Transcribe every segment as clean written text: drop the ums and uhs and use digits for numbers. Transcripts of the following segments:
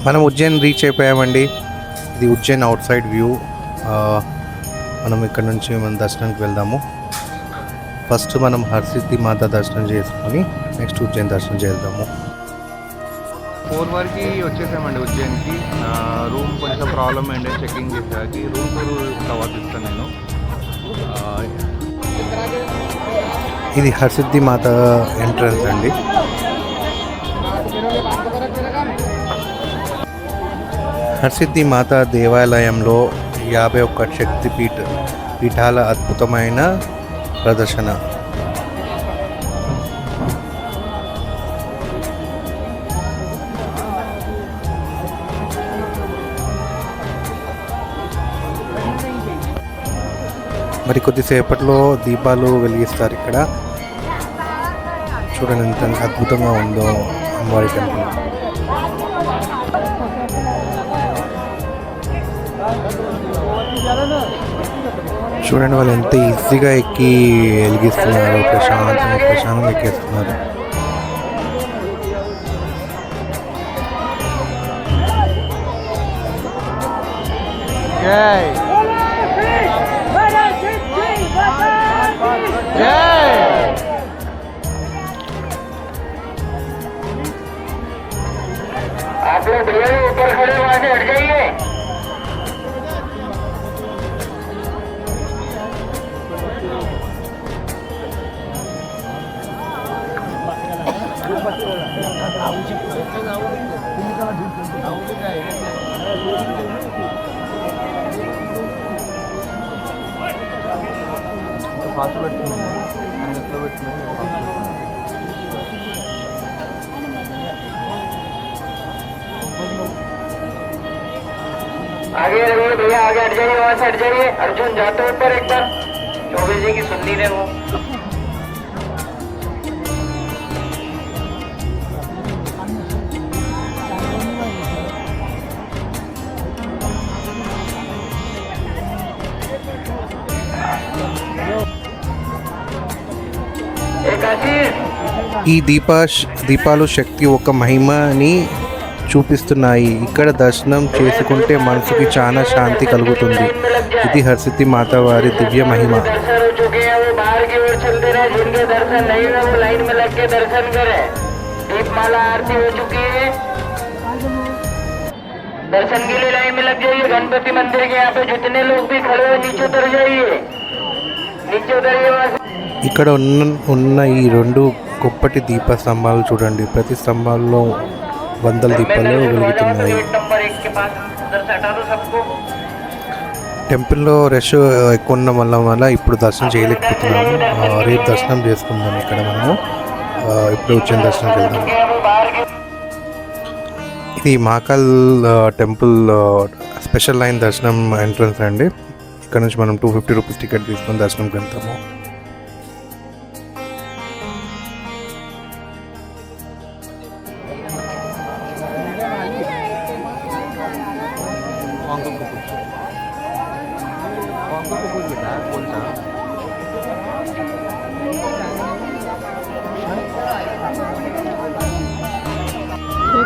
మనం ఉజ్జయిన్ రీచ్ అయిపోయామండి. ఇది Ujjain out side view. మనం ఇక్కడ నుంచి మనం దర్శనానికి వెళ్దాము. ఫస్ట్ మనం హర్సిద్ధి మాత దర్శనం చేసుకొని నెక్స్ట్ ఉజ్జయిన్ దర్శనం చేద్దాము. 4 వరకు వచ్చేసామండి ఉజ్జయిన్కి. రూమ్ కొంచెం ప్రాబ్లమ్ అండి, చెకింగ్ చేసేకి. రూమ్ టూర్ తర్వాత ఇస్తాను నేను. ఇది హర్సిద్ధి మాత ఎంట్రన్స్ అండి. హర్సిద్ధి మాత దేవాలయంలో 51 శక్తి పీఠాల అద్భుతమైన ప్రదర్శన. మరి కొద్దిసేపట్లో దీపాలు వెలిగిస్తారు ఇక్కడ. చూడండి ఎంత అద్భుతంగా ఉందో అమ్మవారి టెంపుల్. చూడండి వాళ్ళు ఎంత ఈజీగా ఎక్కి వెలిగిస్తున్నారు, ప్రశాంతంగా ఎక్కేస్తున్నారు. आप लोग भैया ऊपर खड़े वहां से हट जाइए। आगे रहिए भैया, आगे हट जाइए, वहां से हट जाइए। अर्जुन जाते ऊपर एक बार, 24 जी की सुननी रहे वो। ఈ దీపాలు శక్తి ఒక మహిమని చూపిస్తున్నాయి. ఇక్కడ దర్శనం చేసుకుంటే మనసుకి చాలా శాంతి కలుగుతుంది. ఇది హర్సిద్ధి మాత వారి దివ్య మహిమ. दर्शन के लिए लाइन में लग जाइए। गणपति मंदिर के यहाँ पे जितने लोग भी खड़े हो नीचे उतर जाइए, नीचे उतरिए। ఇక్కడ ఉన్న ఈ 2 గొప్పటి దీప స్తంభాలు చూడండి. ప్రతి స్తంభాల్లో వందల దీపాలు వెలుగుతున్నాయి. టెంపుల్లో రష్ ఎక్కువ ఉండడం వల్ల ఇప్పుడు దర్శనం చేయలేకపోతున్నాము. రేపు దర్శనం చేసుకుందాం. ఇక్కడ మనము ఇప్పుడు వచ్చిన దర్శనంకి వెళ్దాం. ఇది మహాకాల్ టెంపుల్ స్పెషల్ లైన్ దర్శనం ఎంట్రన్స్ అండి. ఇక్కడ నుంచి మనం 250 రూపీస్ టికెట్ తీసుకొని దర్శనంకి వెళ్తాము.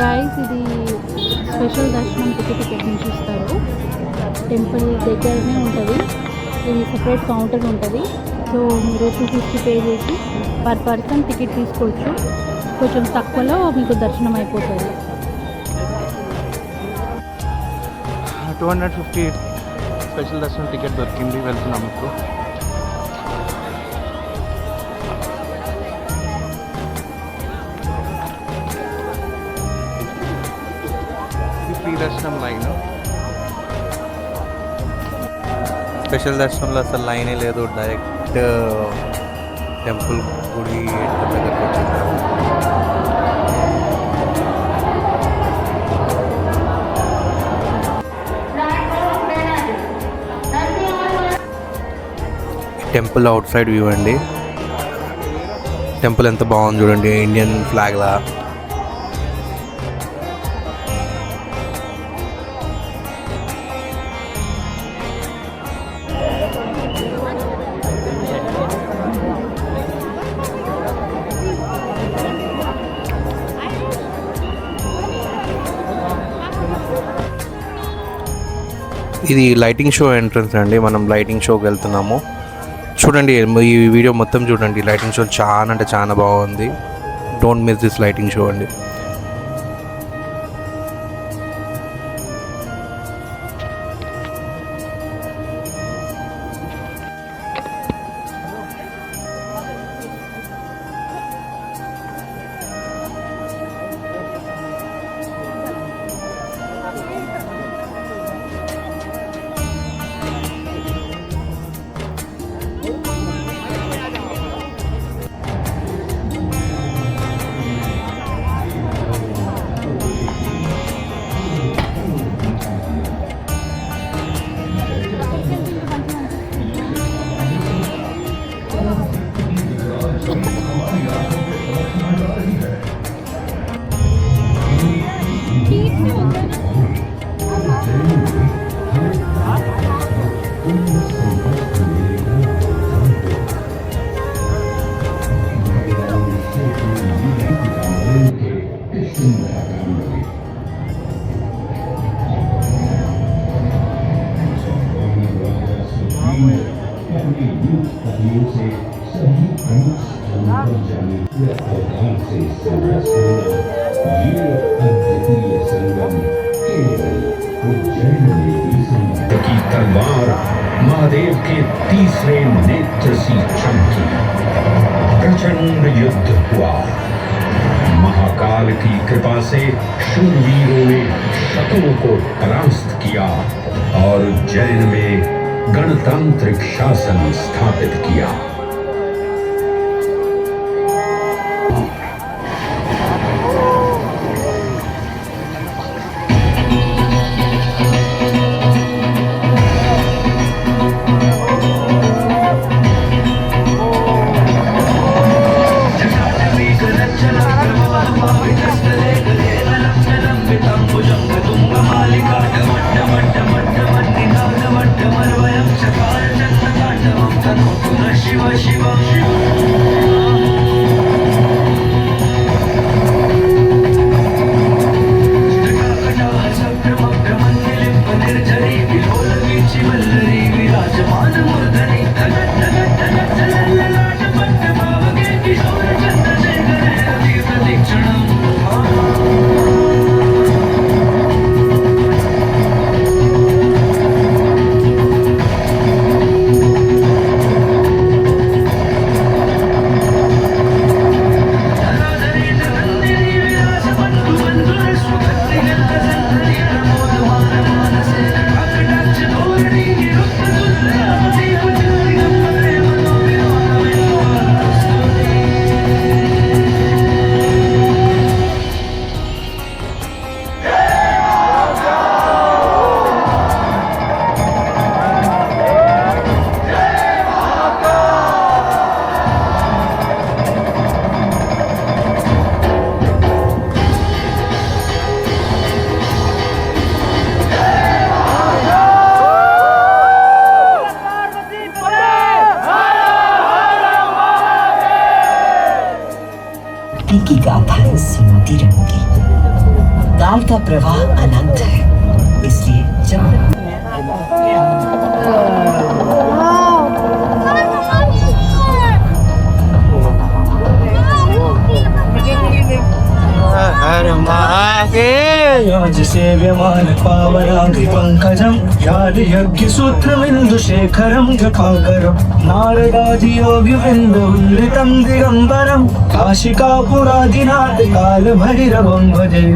గాయస్, ఇది స్పెషల్ దర్శనం టికెట్ నుంచి ఇస్తారు. టెంపుల్ దగ్గరనే ఉంటుంది. ఇది సపరేట్ కౌంటర్ ఉంటుంది. సో మీరు 250 పే చేసి పర్ పర్సన్ టికెట్ తీసుకోవచ్చు. కొంచెం తక్కువలో మీకు దర్శనం అయిపోతుంది. 250 స్పెషల్ దర్శనం టికెట్ దొరికింది. వెళ్తున్నాం ఇప్పుడు. ఫ్రీ దర్శనం లైన్. స్పెషల్ దర్శనంలో అసలు లైనే లేదు. డైరెక్ట్ టెంపుల్ గుడి దగ్గరకు వచ్చేసాము. టెంపుల్ అవుట్ సైడ్ వ్యూ అండి. టెంపుల్ ఎంత బాగుంది చూడండి, ఇండియన్ ఫ్లాగ్ లా. ఇది లైటింగ్ షో ఎంట్రన్స్ అండి. మనం లైటింగ్ షోకి వెళ్తున్నాము. చూడండి, ఈ వీడియో మొత్తం చూడండి. లైటింగ్ షో చాలా అంటే చాలా బాగుంది. Don't miss this lighting show అండి. की तलवार महादेव के तीसरे नेत्र सी चमकी। प्रचंड युद्ध हुआ। महाकाल की कृपा से शूरवीरों ने शत्रुओं को परास्त किया और उज्जैन में गणतांत्रिक शासन स्थापित किया। की गाथाएं सुनती रहूंगी। काल का प्रवाह अनंत है, इसलिए जब सेव्यमान पावनांगि पंकजं यादयज्ञ सूत्रमिन्दुशेखरं जपाकरं नारदादियोगिवृन्दवृन्दितं दिगम्बरं काशिकापुरादिनाथ कालभैरवं भजे।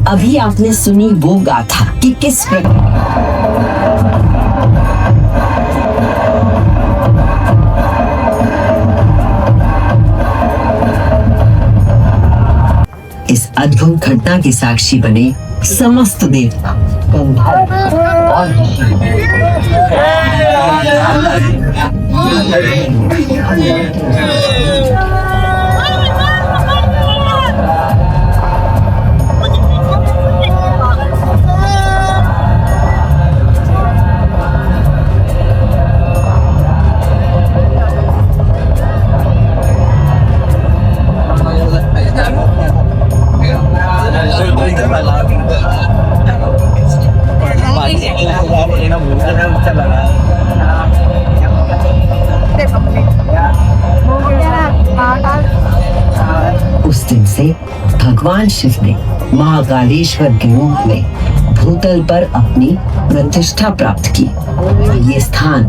अभी आपने सुनी वो गाथा कि किस प्रकार इस अद्भुत घटना के साक्षी बने समस्त देवता गंधर्व और उस दिन से भगवान शिव ने महाकालेश्वर के रूप में भूतल पर अपनी प्रतिष्ठा प्राप्त की। ये स्थान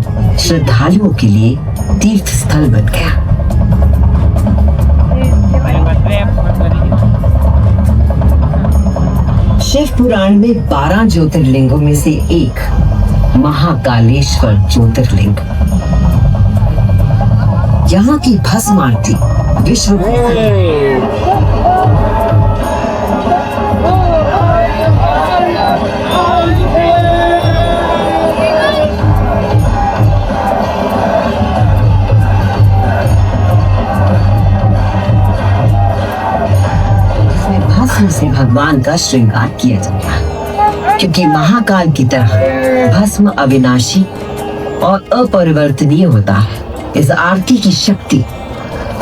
श्रद्धालुओं के लिए तीर्थ स्थल बन गया। शिव पुराण में 12 ज्योतिर्लिंगों में से एक महाकालेश्वर ज्योतिर्लिंग। यहाँ की भस्म आरती विश्व भस्म से भगवान का श्रृंगार किया जाता है, क्योंकि महाकाल की तरह भस्म अविनाशी और अपरिवर्तनीय होता है। इस आरती की शक्ति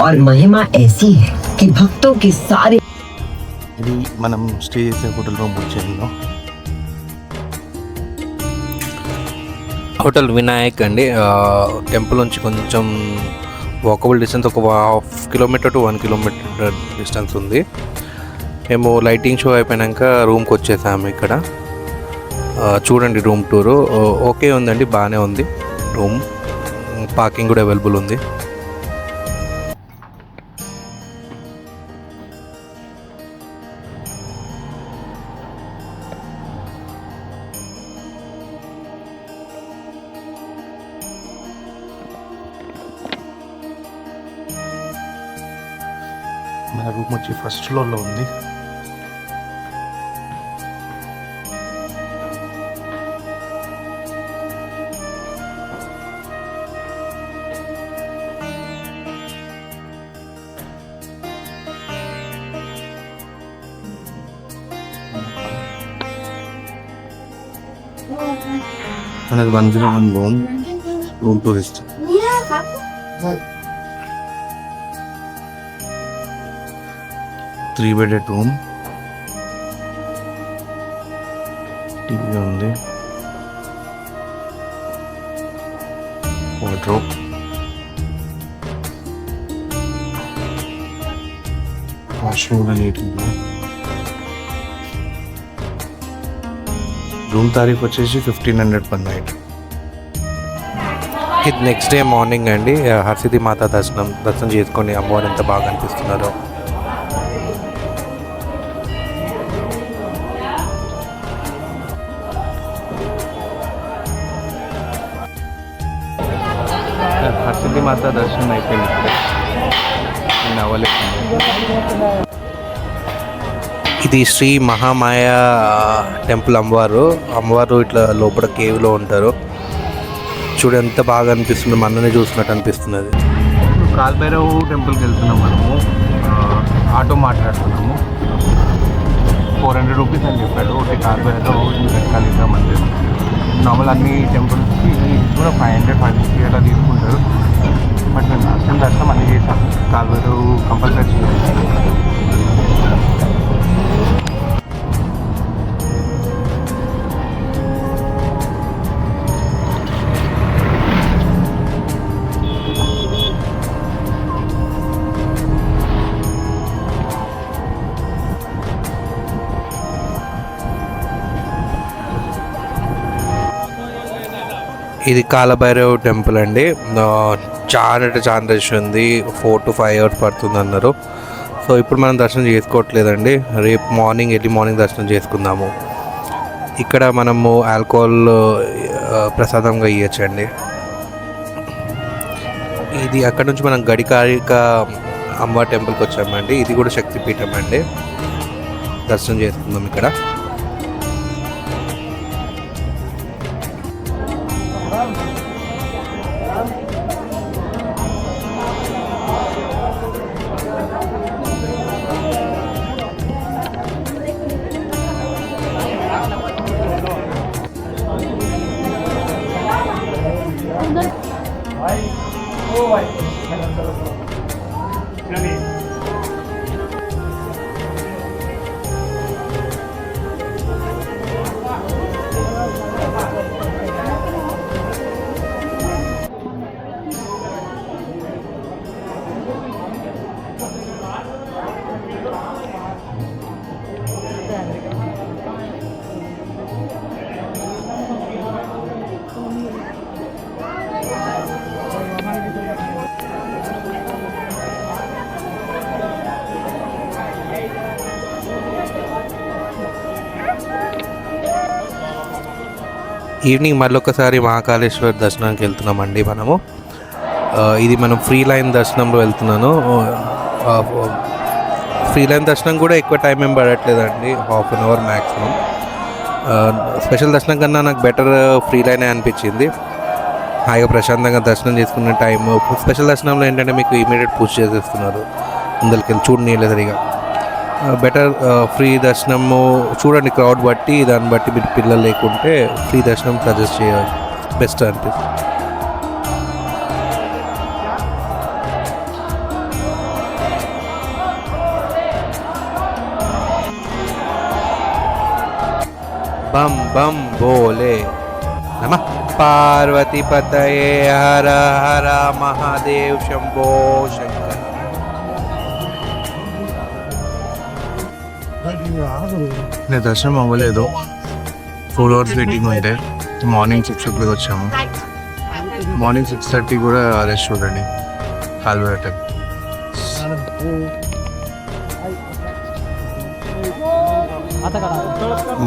और महिमा ऐसी है कि भक्तों के सारे ఇది మనం స్టే చేసే హోటల్ రూమ్ ఉజ్జయిన్లో. హోటల్ వినాయక్ అండి. టెంపుల్ నుంచి కొంచెం వాకబుల్ డిస్టెన్స్, ఒక 1/2 కిలోమీటర్ టు 1 కిలోమీటర్ డిస్టెన్స్ ఉంది. మేము లైటింగ్ షో అయిపోయాక రూమ్కి వచ్చేసాము. ఇక్కడ చూడండి రూమ్ టూరు ఓకే ఉందండి, బాగానే ఉంది రూమ్. పార్కింగ్ కూడా అవైలబుల్ ఉంది. మన రూమ్ వచ్చి ఫస్ట్ ఫ్లోర్లో ఉంది. మనది 101 room tourist. 3 bedded room, TV ఉంది, వార్డ్రోబ్, వాష్రూమ్ కూడా నీట్ ఉంది. రూమ్ తారీఖు వచ్చేసి 1500 పర్ నైట్. ఇది నెక్స్ట్ డే మార్నింగ్ అండి. హర్సిద్ధి మాత దర్శనం చేసుకొని అమ్మవారు ఎంత బాగా అనిపిస్తున్నారో. హర్సిద్ధి మాత దర్శనం అయిపోయింది. నేను అవ్వలేదు. ఇది శ్రీ మహామాయ టెంపుల్. అమ్మవారు ఇట్లా లోపల కేవ్లో ఉంటారు. చూడు ఎంత బాగా అనిపిస్తుంది, మననే చూసినట్టు అనిపిస్తున్నది. కాల్భైరవ్ టెంపుల్కి వెళ్తున్నాం మనము. ఆటో మాట్లాడుతున్నాము. 400 రూపీస్ అని చెప్పాడు. ఒకటి కాల్భైరవ్ వెనకాలిగా మందిర్. నార్మల్ అన్ని టెంపుల్స్కి కూడా 500, 550 అలా తీసుకుంటారు. బట్ మేము లాస్ట్ టైం దర్శనం అన్నీ చేసాం. కాల్భైరవ్ కంపల్సరీ చేయాలి. ఇది కాలభైరవ్ టెంపుల్ అండి. చాలా రష్ ఉంది. 4 to 5 hours పడుతుంది అన్నారు. సో ఇప్పుడు మనం దర్శనం చేసుకోవట్లేదండి, రేపు మార్నింగ్ ఎర్లీ మార్నింగ్ దర్శనం చేసుకుందాము. ఇక్కడ మనము ఆల్కహాల్ ప్రసాదంగా ఇవ్వచ్చండి. ఇది అక్కడ నుంచి మనం గడికారిక అమ్మవారి టెంపుల్కి వచ్చామండి. ఇది కూడా శక్తిపీఠం అండి. దర్శనం చేసుకుందాం ఇక్కడ. ఈవినింగ్ మళ్ళీ ఒకసారి మహాకాళేశ్వర్ దర్శనానికి వెళ్తున్నామండి మనము. ఇది మనం ఫ్రీ లైన్ దర్శనంలో వెళ్తున్నాను. ఫ్రీ లైన్ దర్శనం కూడా ఎక్కువ టైం ఏం పడట్లేదండి, ½ an hour మ్యాక్సిమం. స్పెషల్ దర్శనం కన్నా నాకు బెటర్ ఫ్రీ లైనే అనిపించింది. హాయిగా ప్రశాంతంగా దర్శనం చేసుకునే టైం. స్పెషల్ దర్శనంలో ఏంటంటే మీకు ఇమీడియట్ పూజ చేసేస్తున్నారు, ముందరికి వెళ్ళి చూడనీయలేదు సరిగా. బెటర్ ఫ్రీ దర్శనము చూడండి, క్రౌడ్ బట్టి దాన్ని బట్టి మీరు పిల్లలు లేకుంటే ఫ్రీ దర్శనం సజెస్ట్ చేయాలి, బెస్ట్ అనిపిస్తుంది. బం బం బోలే నమః పార్వతీ పతయే హర హర మహాదేవ్ శంభో శంకర్. నేను దర్శనం అవ్వలేదు, 4 hours వెయిటింగ్ ఉంటే మార్నింగ్ 6 o'clock వచ్చాము. మార్నింగ్ 6:30 కూడా అరెస్ట్ చూడండి కాల్వేర్ టెంపుల్.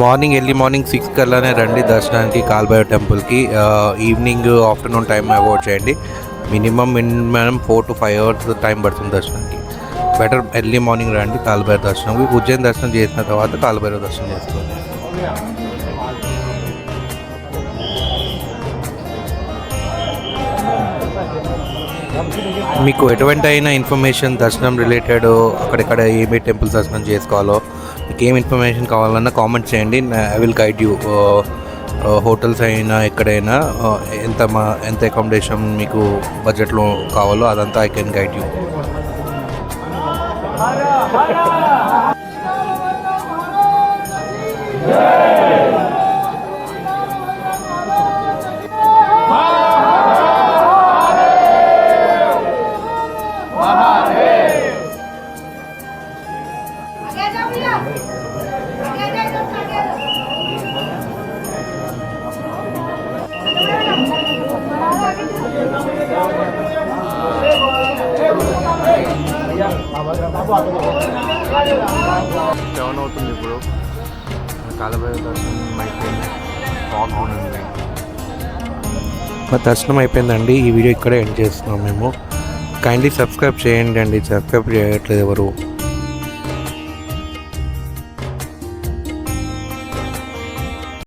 మార్నింగ్ ఎర్లీ మార్నింగ్ 6 కల్లానే రండి దర్శనానికి కాల్వేర్ టెంపుల్కి. ఈవినింగ్ ఆఫ్టర్నూన్ టైం అవాయిడ్ చేయండి. మినిమం 4 to 5 hours టైం పడుతుంది దర్శనానికి. బెటర్ ఎర్లీ మార్నింగ్ రండి కాల్భైరవ దర్శనం. ఉజ్జయిని దర్శనం చేసిన తర్వాత కాల్భైరవ దర్శనం చేసుకోండి. మీకు ఎటువంటి అయినా ఇన్ఫర్మేషన్ దర్శనం రిలేటెడ్, అక్కడెక్కడ ఏమి టెంపుల్స్ దర్శనం చేసుకోవాలో, మీకు ఏం ఇన్ఫర్మేషన్ కావాలన్నా కామెంట్ చేయండి. I will guide you. Hotels అయినా ఎక్కడైనా ఎంత అకామిడేషన్ మీకు బడ్జెట్లో కావాలో అదంతా I can guide you. Seven అవుతుంది ఇప్పుడు. కాలభైరవ దర్శనం అయిపోయింది. ఫాగ్ ఉంది. మా దర్శనం అయిపోయిందండి. ఈ వీడియో ఇక్కడే ఎండ్ చేస్తున్నాం మేము. కైండ్లీ సబ్స్క్రైబ్ చేయండి అండి, సబ్స్క్రైబ్ చేయట్లేదు ఎవరు.